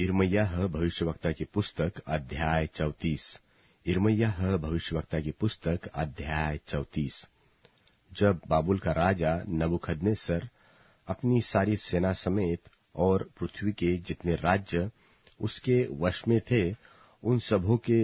यिर्मयाह भविष्यवक्ता की पुस्तक अध्याय 34। यिर्मयाह भविष्यवक्ता की पुस्तक अध्याय 34। जब बाबुल का राजा नबूकदनेस्सर अपनी सारी सेना समेत और पृथ्वी के जितने राज्य उसके वश में थे, उन सबों के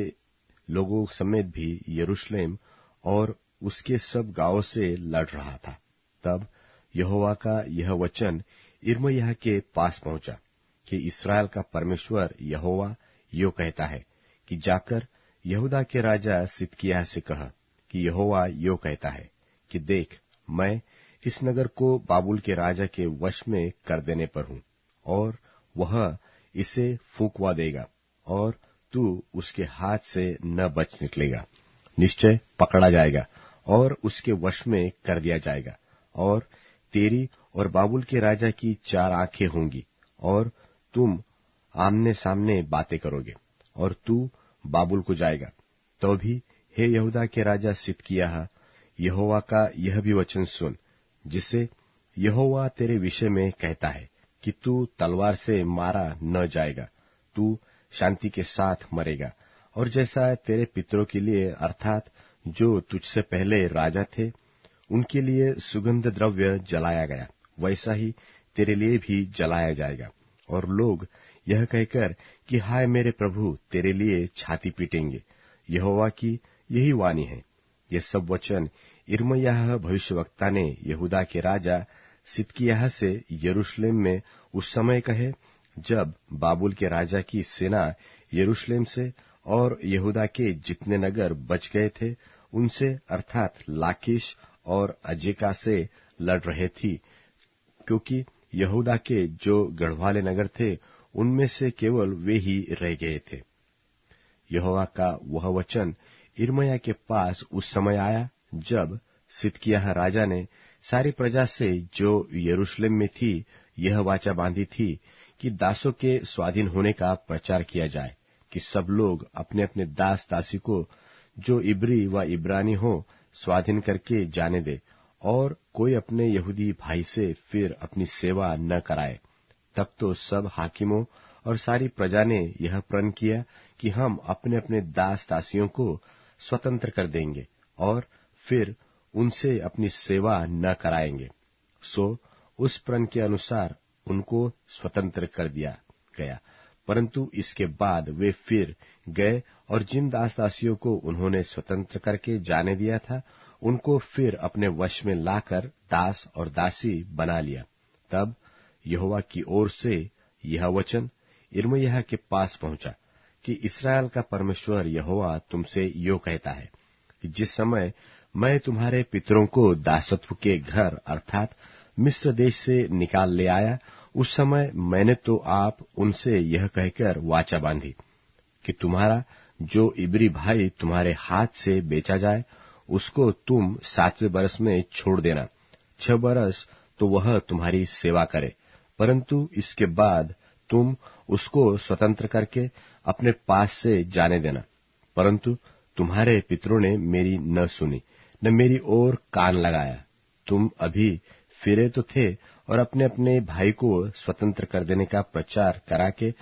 लोगों समेत भी यरूशलेम और उसके सब गांवों से लड़ रहा था, तब यहोवा का यह वचन यिर्मयाह के पास पहुंचा कि इस्राएल का परमेश्वर यहोवा यो कहता है कि जाकर यहूदा के राजा सिदकिय्याह से कह कि यहोवा यो कहता है कि देख, मैं इस नगर को बाबुल के राजा के वश में कर देने पर हूं, और वह इसे फूंकवा देगा, और तू उसके हाथ से न बच निकलेगा। निश्चय पकड़ा जाएगा और उसके वश में कर दिया जाएगा, और तेरी और बाबुल के राजा की 4 आंखें होंगी, और तुम आमने सामने बातें करोगे, और तू बाबुल को जाएगा। तो भी हे यहूदा के राजा सिदकिय्याह, यहोवा का यह भी वचन सुन, जिसे यहोवा तेरे विषय में कहता है कि तू तलवार से मारा न जाएगा, तू शांति के साथ मरेगा। और जैसा तेरे पितरों के लिए अर्थात जो तुझसे पहले राजा थे, उनके लिए सुगंध द्रव्य जलाया गया, वैसा ही तेरे लिए भी जलाया जाएगा। और लोग यह कहकर कि हाय मेरे प्रभु, तेरे लिए छाती पीटेंगे। यहोवा की यही वाणी है। ये सब वचन यिर्मयाह भविष्यवक्ता ने यहूदा के राजा सिदकिय्याह से यरूशलेम में उस समय कहे, जब बाबुल के राजा की सेना यरूशलेम से और यहूदा के जितने नगर बच गए थे उनसे अर्थात लाकीश और अजेका से लड़ रहे थी, क्योंकि यहूदा के जो गढ़वाले नगर थे उनमें से केवल वे ही रह गए थे। यहोवा का वह वचन यिर्मयाह के पास उस समय आया जब सिदकिय्याह राजा ने सारी प्रजा से जो यरूशलेम में थी यह वाचा बांधी थी कि दासों के स्वाधीन होने का प्रचार किया जाए, कि सब लोग अपने अपने दास दासी को जो इब्री व इब्रानी हो स्वाधीन करके जाने दे, और कोई अपने यहूदी भाई से फिर अपनी सेवा न कराए। तब तो सब हाकिमों और सारी प्रजा ने यह प्रण किया कि हम अपने अपने दास दासियों को स्वतंत्र कर देंगे और फिर उनसे अपनी सेवा न कराएंगे। सो उस प्रण के अनुसार उनको स्वतंत्र कर दिया गया। परंतु इसके बाद वे फिर गए और जिन दास दासियों को उन्होंने स्वतंत्र करके जाने दिया था उनको फिर अपने वश में लाकर दास और दासी बना लिया। तब यहोवा की ओर से यह वचन यिर्मयाह के पास पहुंचा कि इस्राएल का परमेश्वर यहोवा तुमसे यो कहता है कि जिस समय मैं तुम्हारे पितरों को दासत्व के घर अर्थात मिस्र देश से निकाल ले आया, उस समय मैंने तो आप उनसे यह कहकर वाचा बांधी कि तुम्हारा जो इब्री भाई तुम्हारे हाथ से बेचा जाए उसको तुम 7वें बरस में छोड़ देना। 6 बरस तो वह तुम्हारी सेवा करे, परंतु इसके बाद तुम उसको स्वतंत्र करके अपने पास से जाने देना। परंतु तुम्हारे पितरों ने मेरी न सुनी, न मेरी ओर कान लगाया। तुम अभी फिरे तो थे और अपने अपने भाई को स्वतंत्र कर देने का प्रचार करा के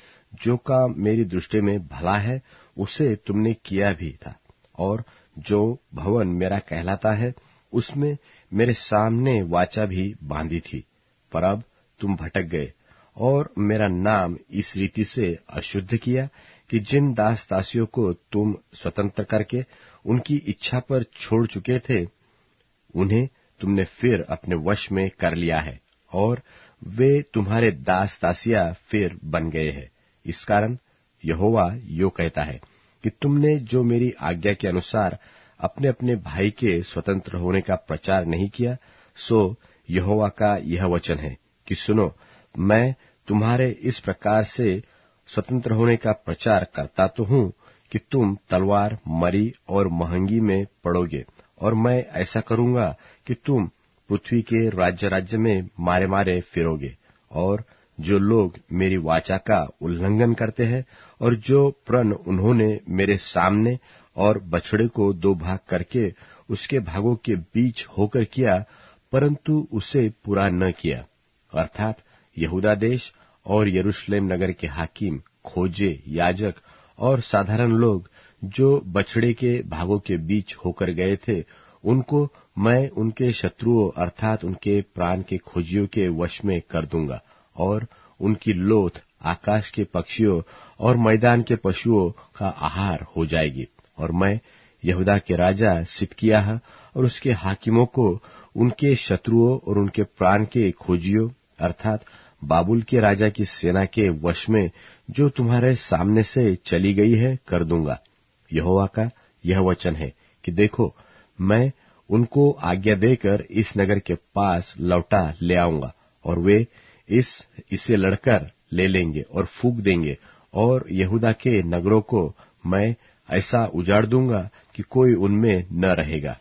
जो काम मेरी दृष्टि में भला है उसे तुमने किया भी था, और जो भवन मेरा कहलाता है उसमें मेरे सामने वाचा भी बांधी थी। पर अब तुम भटक गए और मेरा नाम इस रीति से अशुद्ध किया कि जिन दास दासियों को तुम स्वतंत्र करके उनकी इच्छा पर छोड़ चुके थे उन्हें तुमने फिर अपने वश में कर लिया है, और वे तुम्हारे दास दासियां फिर बन गए हैं। इस कारण यहोवा यो कहता है कि तुमने जो मेरी आज्ञा के अनुसार अपने अपने भाई के स्वतंत्र होने का प्रचार नहीं किया, सो यहोवा का यह वचन है कि सुनो, मैं तुम्हारे इस प्रकार से स्वतंत्र होने का प्रचार करता तो हूं कि तुम तलवार, मरी और महंगी में पड़ोगे, और मैं ऐसा करूंगा कि तुम पृथ्वी के राज्य राज्य में मारे मारे फिरोगे। और जो लोग मेरी वाचा का उल्लंघन करते हैं और जो प्रण उन्होंने मेरे सामने और बछड़े को 2 भाग करके उसके भागों के बीच होकर किया, परंतु उसे पूरा न किया, अर्थात यहूदा देश और यरूशलेम नगर के हाकिम खोजे, याजक और साधारण लोग जो बछड़े के भागों के बीच होकर गए थे, उनको मैं उनके शत्रुओं अर्थात उनके प्राण के खोजियों के वश में कर दूंगा, और उनकी लोथ आकाश के पक्षियों और मैदान के पशुओं का आहार हो जाएगी। और मैं यहूदा के राजा सिदकिय्याह और उसके हाकिमों को उनके शत्रुओं और उनके प्राण के खोजियों अर्थात बाबुल के राजा की सेना के वश में जो तुम्हारे सामने से चली गई है कर दूंगा। यहोवा का यह वचन है कि देखो, मैं उनको आज्ञा देकर इस नगर के पास लौटा ले आऊंगा, और वे इसे लड़कर ले लेंगे और फूंक देंगे, और यहूदा के नगरों को मैं ऐसा उजाड़ दूंगा कि कोई उनमें न रहेगा।